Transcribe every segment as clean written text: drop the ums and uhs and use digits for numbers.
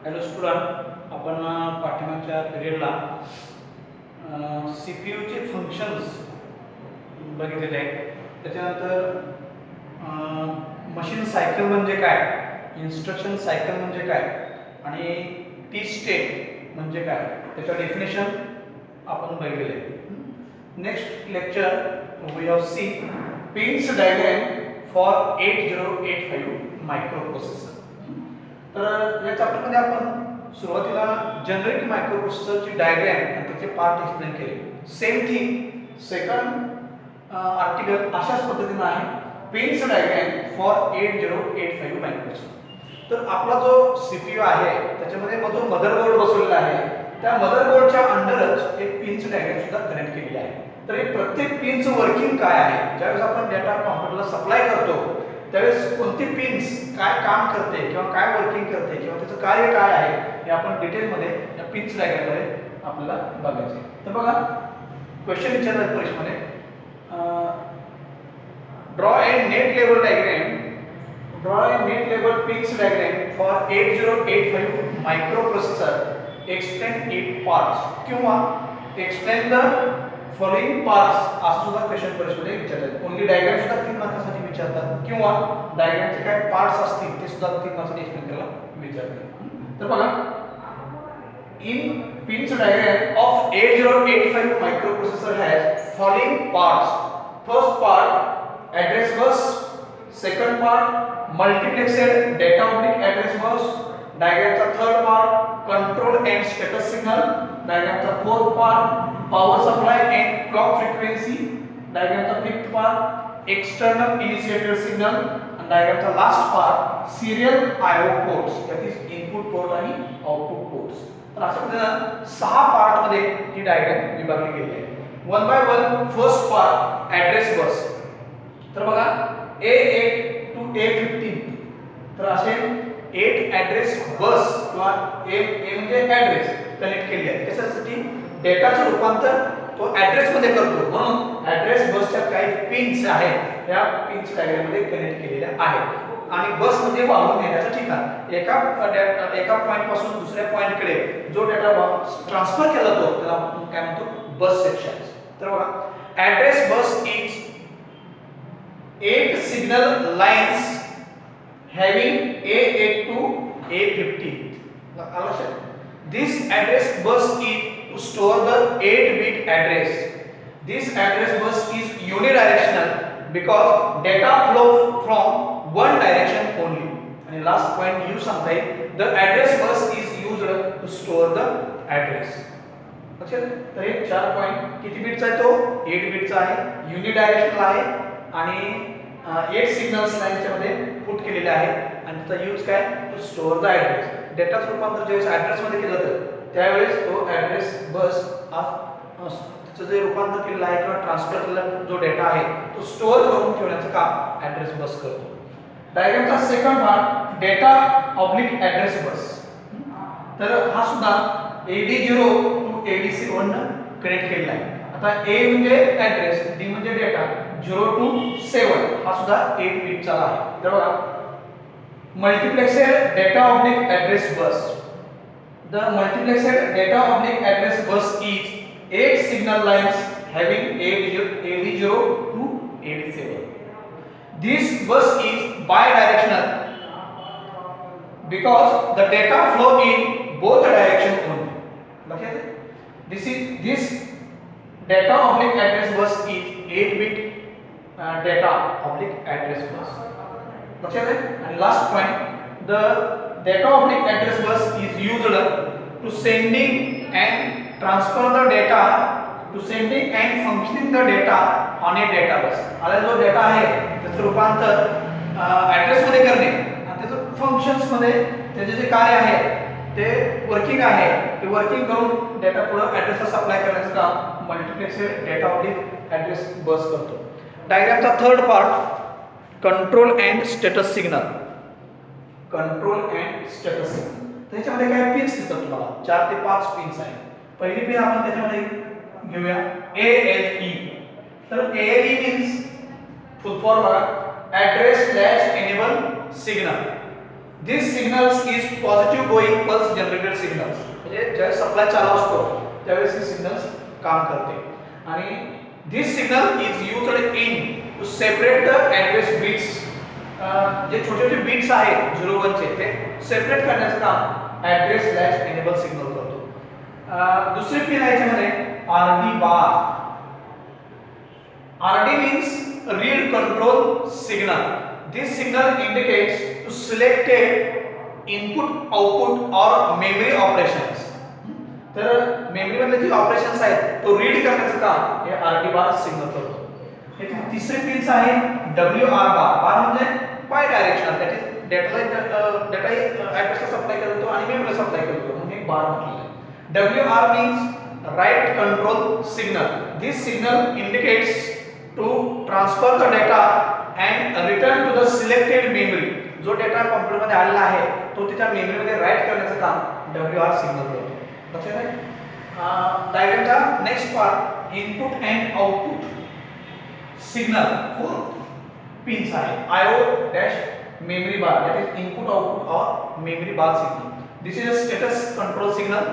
Hello student, आपण पाठीमागच्या पिरियडला सीपीयूचे functions बघितलेले आहेत. त्याच्यानंतर मशीन सायकल म्हणजे काय, इन्स्ट्रक्शन सायकल म्हणजे काय आणि टी स्टेट म्हणजे काय, त्याचं डेफिनेशन आपण बघितलेले आहे. Next lecture we have seen pins diagram for 8085 microprocessor. तर या चॅप्टरमध्ये आपण सुरुवातीला जनरिक मायक्रोप्रोसेसरची डायग्राम आणि त्याचे पार्ट एक्सप्लेन केले. सेम थिंग सेकंड आर्टिकल अशाच पद्धतीने आहे, पिन्स डायग्राम फॉर 8085 मायक्रोप्रोसेसर. तर आपला जो सीपीयू आहे त्याच्यामध्ये जो मदरबोर्ड बसवलेला आहे त्या मदरबोर्डच्या अंडरच एक पिनचं डायग्राम सुद्धा कनेक्ट केलेली आहे. तर हे प्रत्येक पिनचं वर्किंग काय आहे, ज्यावेळेस आपण डेटा कॉम्प्युटरला सप्लाय करतो त्यावेळेस कोणती पिन्स काय काम करते किंवा काय वर्किंग करते किंवा त्याचं कार्य काय आहे हे आपण डिटेलमध्ये या पिन्स डायग्राममध्ये आपल्याला बघायचे. तर बघा क्वेश्चन विचारतात परीक्षेमध्ये, draw a net level diagram, draw a net level pins diagram for 8085 microprocessor, explain it parts किंवा एक्सप्लेन द फॉलोइंग पार्ट्स असं सुद्धा क्वेश्चन परीक्षेमध्ये विचारतात. ओनली डायग्राम सुद्धा 3 मार्कासाठी विचारतात किंवा डायग्रामचे काय पार्ट्स असतील ते सुद्धा 3 मार्कासाठी एक्सप्लेन करायला विचारतात. तर बघा, in pins diagram of 8085 microprocessor has following parts. First part address bus, second part multiplexed data oblique address bus, diagram चा third part control and status signal, diagram चा fourth part power supply and clock frequency, diagram चा fifth part external initiator signal, and diagram चा last part serial IO ports, that is input port आणि output ports. तर अशा पद्धतीने 6 part मध्ये ही diagram विभागली गेली आहे. One by one. First part address bus. तर बघा A8 to A15, तर असे 8 ऍड्रेस बस किंवा A म्हणजे ऍड्रेस कनेक्ट केले आहे. त्याच्यासाठी डेटाचं रूपांतर तो ऍड्रेस मध्ये करतो, म्हणून ऍड्रेस बसच्या काही पिन्स आहेत त्या पिन्स डायग्राम मध्ये कनेक्ट केलेल्या आहेत. आणि बस म्हणजे वाहून नेण्याचं ठिकाण. एका पॉइंट पासून दुसऱ्या पॉइंट कडे जो डेटा ट्रान्सफर केला जातो त्याला आपण काय म्हणतो, बस सेक्शन. तर बघा address bus is 8 signal lines having A8 to A15. This address bus is to store the 8-bit address. This address bus is unidirectional because data flow from one direction only. And last point you sometime, the address bus is used to store the address. अच्छा, तर हे 4 point किती बिटचा आहे, तो 8 बिटचा आहे, unidirectional आहे आणि 8 सिग्नल्स लाईनच्या मध्ये पुट केलेले आहे आणि त्याचा यूज काय, टू स्टोअर द ऍड्रेस. डेटाचं रूपांतर ज्यावेळेस ऍड्रेस मध्ये केलं जातं त्यावेळेस तो ऍड्रेस बस त्याचं जे रूपांतर केलेलं आहे किंवा ट्रान्सफर केलेला जो डेटा आहे तो स्टोअर करून ठेवण्याचं काम ऍड्रेस बस करतो. डायग्रामचा second part data oblique address bus. तर हा सुद्धा AD0 to AD7 कनेक्ट केलेला आहे. आता A म्हणजे ऍड्रेस, D म्हणजे डेटा, 0 to 7 हा सुद्धा 8 बिटचा आहे. तर बघा multiplexed data oblique address bus. The multiplexed data oblique address bus is 8 signal lines having AD0 to AD7. This bus is bidirectional because the data flow in both direction only. Okay, this data oblique address bus is 8-bit data oblique address bus. Okay, and last point, the data oblique address bus is used to sending and transfer the data, to sending and functioning the data on a data bus. आता जो data आहे त्याचं रूपांतर address मध्ये करणे आणि त्याचं functions मध्ये त्याचे जे कार्य आहे ते वर्किंग आहे ते वर्किंग करून डेटा पुढे ऍड्रेसला सप्लाय करण्याचं काम multiplexed data oblique address bus करतो. डायग्रामचा third part control and status signal. Control and status signal त्याच्यामध्ये काय पिन्स दिसतात तुम्हाला, 4 ते 5 पिन्स आहेत. पहिली पिन आपण त्याच्यामध्ये घेऊया ALE. तर ALE मीन्स फुल फॉर्म बघा, address latch enable signal. This signals is positive going pulse generated signals, म्हणजे ज्यावेळेस सप्लाय चालू असतो त्यावेळेस हे सिग्नल्स काम करते. आणि this signal is used in to separate the address bits, जे छोटे छोटे बिट्स आहेत 0 1 चे ते सेपरेट करण्याचं काम ॲड्रेस लॅच एनेबल सिग्नल करतो. दुसरी पिन आहे याच्यामध्ये RD bar. RD means read control signal. This signal indicates to selected input output और मेमरी ऑपरेशन्स. तर मेमरी मधले जे ऑपरेशन्स आहेत तो रीड करण्याचं काम हे आरडी बार सिग्नल करतो. हे तिसरे पिन आहे WR बार. बार म्हणजे bidirectional, that is data ॲड्रेसला सप्लाय करतो आणि मेमरीला सप्लाय करतो म्हणून एक बार म्हटलेलं आहे. WR means write control signal. This signal indicates to transfer the data and return to the selected memory. जो डेटा कॉम्प्युटर मध्ये आलेला आहे तो त्याच्या मेमरी मध्ये राईट करण्याचं काम WR सिग्नल करतो. लक्षात आहे? डायग्रामचा next part input and output signal 4 pins आहे. IO dash memory bar, that is input output or memory bar signal. This is a status control signal.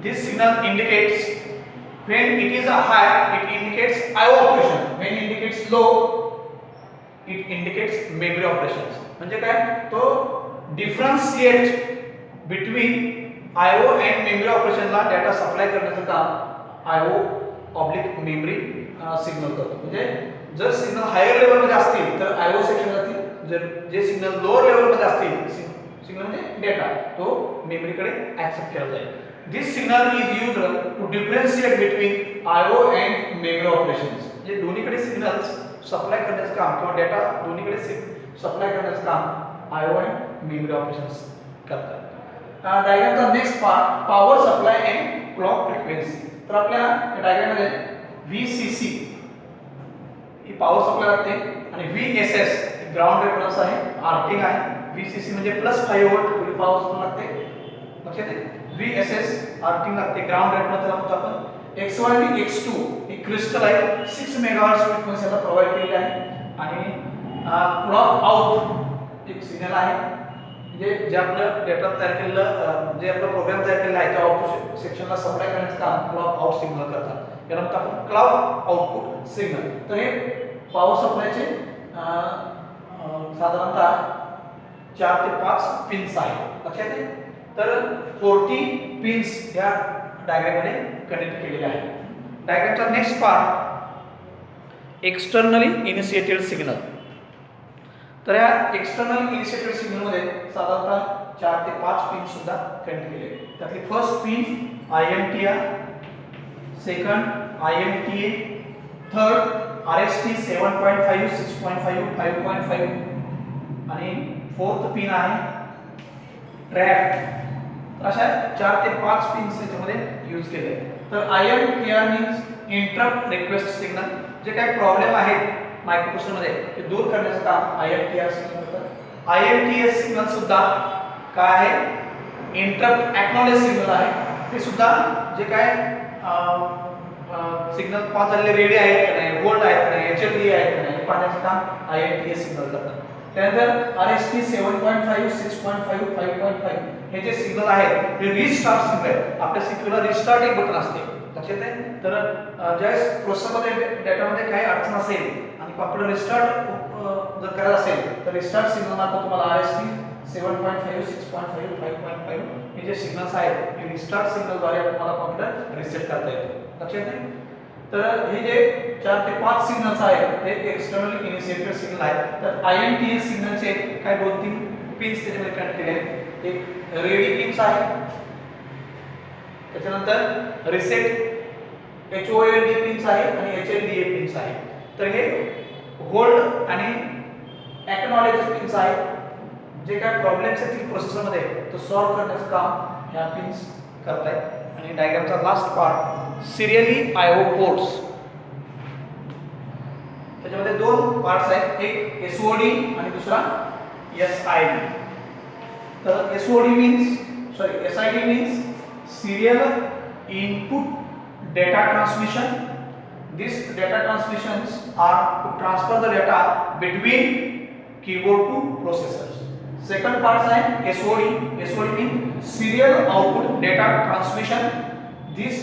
This signal indicates when it is a high, it indicates IO operation. When it indicates low, it indicates memory operations. म्हणजे काय, तो differentiate between IO and memory operation ला data supply करण्याचं काम IO oblique memory signal करतो. म्हणजे जर signal higher level मध्ये असतील तर IO सेक्शन जातील, जर जे सिग्नल लोअर लेवल मध्ये असतील सिग्नल म्हणजे डेटा तो मेमरीकडे ऍक्सेप्ट केला जाईल. This signal is used to differentiate between IO and memory operations. जे दोन्हीकडे सिग्नल्स सप्लाय करण्याचं काम किंवा डेटा दोन्हीकडे सप्लाय करण्याचं काम IO and memory operations करतात. डायग्रामचा next part power supply and clock frequency. तर आपल्या डायग्राम मध्ये VCC ही पॉवर सप्लाय लागते आणि VSS ग्राउंड रेफरन्स आहे, आर्टिंग आहे. VCC म्हणजे +5 व्होल्ट पुढे पॉवर सप्लाय लागते. लक्षात आहे? VSS आर्टिंग लागते, ग्राउंड रेफरन्स म्हणतो आपण. XY आणि X2 ही क्रिस्टल आहे, 6 मेगाहर्ट्ज फ्रिक्वेन्सीला प्रोव्हाइड केलेली आहे. आणि क्लॉक आउट एक सिग्नल आहे, म्हणजे जे आपलं डेटा तयार केलेलं जे आपला प्रोग्राम तयार केलेला आहे त्या आउटपुट सेक्शनला सप्लाय करण्याचं काम क्लॉक आउट सिग्नल करतात. याला म्हणतो आपण क्लॉक आउटपुट सिग्नल. तर हे पॉवर सप्लायचे साधारणतः 4 ते 5 पिन्स आहेत. लक्षात आहे? तर 40 पिन्स या डायग्राम मध्ये कनेक्ट केलेले आहेत. डायग्रामचा next part externally initiated signal. तर या एक्सटर्नल इनिशिएटेड सिग्नल मध्ये साधारणतः 4 ते 5 पिन सुद्धा कनेक्ट केले आहेत. त्यातली first pin INTR, second INTA, third RST 7.5, 6.5, 5.5 आणि फोर्थ पिन आहे ट्रॅप. अशा 4 ते 5 पिन्स याच्यामध्ये यूज केले. तर INTR means interrupt request signal. जे काही प्रॉब्लेम आहेत मायक्रोप्रोसेसर मध्ये ते दूर करण्याचं काम INTR सिग्नल करतात. INTA सिग्नल सुद्धा काय आहे, इंटरप्ट एक्नॉलेज सिग्नल आहे. ते सुद्धा जे काय सिग्नल पास झालेले रेडी आहेत की नाही, होल्ड आहेत की नाही, HLD आहेत की नाही पाहण्याचं काम INTA सिग्नल करतात. त्यानंतर RST 7.5, 6.5, 5.5 हे जे सिग्नल आहेत ते रिस्टार्ट सिग्नल आहेत. आपल्या सीपीयूला रिस्टार्ट एक बटन असते. लक्षात आहे? तर ज्यावेळेस प्रोसेसरमध्ये डेटामध्ये काही अडचण असेल आणि कॉम्प्युटर रिस्टार्ट जर करायचं असेल तर रिस्टार्ट सिग्नल मार्फत तुम्हाला RST 7.5, 6.5, 5.5 हे जे सिग्नल्स आहेत हे रिस्टार्ट सिग्नलद्वारे तुम्हाला कॉम्प्युटर रिसेट करता येतो. लक्षात आहे? तर हे जे 4 ते 5 सिग्नल्स आहेत ते एक्सटर्नल इनिशिएटेड सिग्नल आहेत. तर INTA सिग्नलचे काय 2-3 पिन्स त्याच्यामध्ये कनेक्ट केले आहेत. एक रेडी पिन्स आहे, त्याच्यानंतर रिसेट HOLD पिन्स आहे आणि HLDA पिन्स आहे. तर हे होल्ड आणि एक्नॉलेज पिन्स आहेत. जे काय प्रॉब्लेम्स आहेत प्रोसेसर मध्ये तो सॉल्व्ह करण्याचं काम ह्या पिन्स करतायत. आणि डायग्रामचा last part serially IO ports. त्याच्यामध्ये 2 पार्ट्स आहेत, एक SOD आणि दुसरा SID. तर SOD SID means serial input data transmission. These data transmissions are to transfer the data between keyboard to processors. Second part आहे SOD mean serial output data transmission. These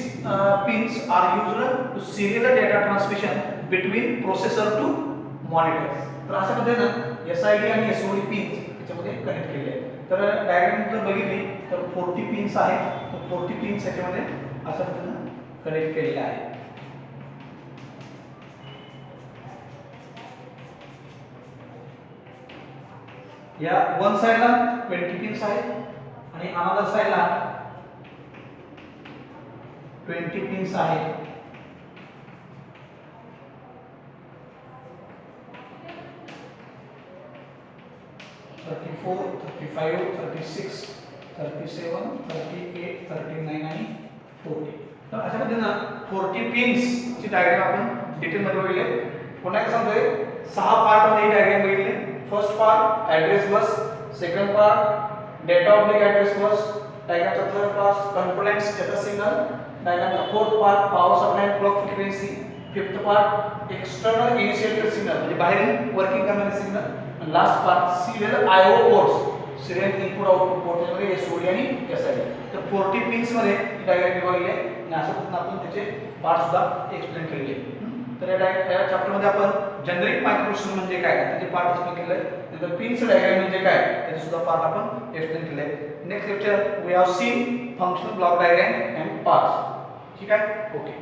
pins are used to serial data transmission between processor to monitors. तर अशा पद्धतीने SID आणि SOD pins याच्यामध्ये connect केले आहेत. तर diagram जर बघितली तर 40 पिन्स आहेत. तर 40 पिन्स याच्यामध्ये अशा पद्धतीने कनेक्ट केलेले आहेत. या वन साइडला 20 पिन्स आहेत आणि अनदर साइडला 20 पिन्स आहेत. (34, 35, 36, 37, 38, 39 आणि 40. तर अशा पद्धतीने 40 पिन्स ची डायग्राम आपण डिटेल मध्ये बघितले. पुन्हा एक सांगतोय 6 पार्ट मध्ये डायग्राम बघितले. First part address bus, second part data oblique address bus, डायग्रामचा third part components data signal, डायग्रामचा fourth part power supply and clock frequency, fifth part external initiator signal म्हणजे बाहेरील वर्किंग करणारे सिग्नल, आणि last part serial IO ports, serial input output port मध्ये SOD आणि SID. तर 40 pins मध्ये diagram बघितले आणि अशा पद्धतीने आपण त्याचे पार्ट सुद्धा एक्सप्लेन केले. तर या चॅप्टर मध्ये आपण जनरिक मायक्रोप्रोसेसर म्हणजे काय त्याचे पार्ट एक्सप्लेन केले. नंतर पिन्स डायग्राम म्हणजे काय त्याचे सुद्धा पार्ट आपण एक्सप्लेन केले. Next lecture we have seen functional block diagram and parts. ठीक आहे, ओके.